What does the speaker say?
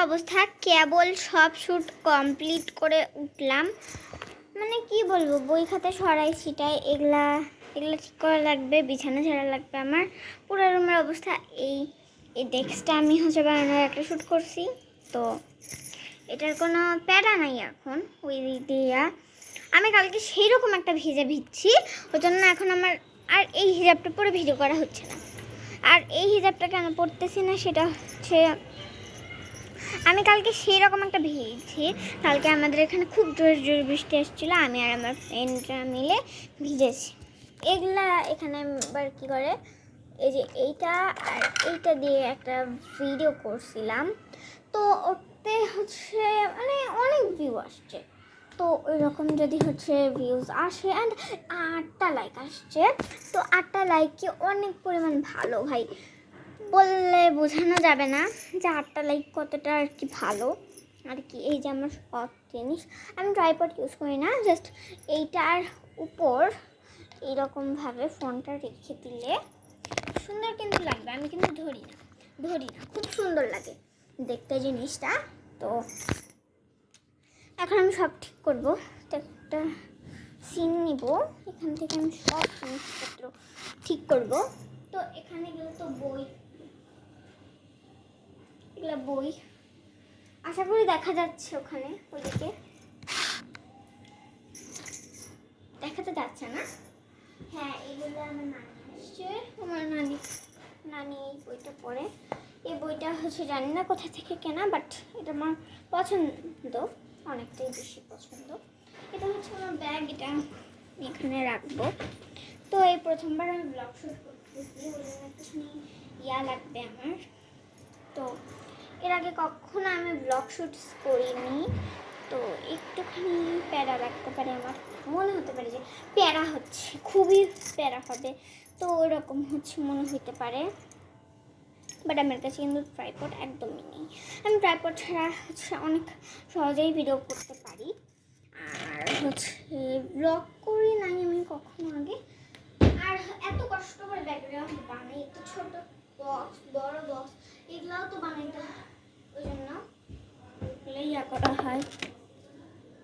অবস্থা, কেবল সব shoot complete করে উঠলাম। মানে কি বলবো, বই খাতা সরাই ছিটাই এগুলা ঠিক করা লাগবে, বিছানা ঝাড়া লাগবে। আমার পুরো রুমের অবস্থা এই ডেস্কটা আমি বানানোর একটা শ্যুট করছি, তো এটার কোনো প্যারা নাই এখন। ওই দিয়া আমি কালকে সেই রকম একটা ভিজছি, ওই জন্য এখন আমার আর এই হিজাবটা পরে ভিডিও করা হচ্ছে না। আর এই হিজাবটা কেন পড়তেছি না সেটা হচ্ছে, আমি কালকে সেই রকম একটা ভিজেছি। কালকে আমাদের এখানে খুব জোরে বৃষ্টি আসছিলো, আমি আর আমার ফ্রেন্ডরা মিলে ভিজেছি। এগুলা এখানে আবার কী করে, এই যে এইটা আর এইটা দিয়ে একটা ভিডিও করছিলাম, তো ওতে হচ্ছে মানে অনেক ভিউ আসছে। তো ওই রকম যদি হচ্ছে ভিউজ আসে অ্যান্ড 8টা লাইক আসছে, তো 8টা লাইককে অনেক পরিমাণ ভালো ভাই, বললে বোঝানো যাবে না যে 8টা লাইক কতটা আর কি ভালো আর কি। এই যে আমার সব জিনিস, আমি ট্রাইপড ইউজ করি না, জাস্ট এইটার উপর এইরকমভাবে ফোনটা রেখে দিলে সুন্দর কিন্তু লাগবে। আমি কিন্তু ধরি না, খুব সুন্দর লাগে দেখতে জিনিসটা। তো এখন আমি সব ঠিক করবো, তো একটা সিন নিব, এখান থেকে আমি সব জিনিসপত্র ঠিক করব। তো এখানে গেলে তো বই, এগুলো বই আশা করি দেখা যাচ্ছে, ওখানে ওইদিকে দেখাতে যাচ্ছে না। হ্যাঁ, এগুলো আমার নানি আসছে, আমার নানি এই বইটা পড়ে। এই বইটা হচ্ছে জানি না কোথা থেকে কেনা, বাট এটা আমার পছন্দ, অনেকটাই বেশি পছন্দ। এটা হচ্ছে আমার ব্যাগ, এটা আমি এখানে রাখবো। তো এই প্রথমবার আমি ব্লগ শ্যুট করতেছি, ওই জন্য একটুখানি লাগবে আমার। তো এর আগে কখনো আমি ব্লগ শ্যুট করিনি, তো একটুখানি প্যারা লাগতে পারে, আমার মনে হতে পারে যে প্যারা হচ্ছে, খুবই প্যারা হবে, তো ওইরকম হচ্ছে মনে হতে পারে। বাট আমার কাছে কিন্তু ট্রাইপড একদমই নেই। আমি ট্রাইপড ছাড়া হচ্ছে অনেক সহজেই ভিডিও করতে পারি, আর হচ্ছে ব্লগ করি নাই আমি কখনো আগে। আর এত কষ্ট করে ব্যাকগ্রাউন্ড বানাই, একটু ছোট বক্স, বড় বক্স, এগুলাও তো বানাইতে হয়, ওই জন্য এগুলো করা হয়।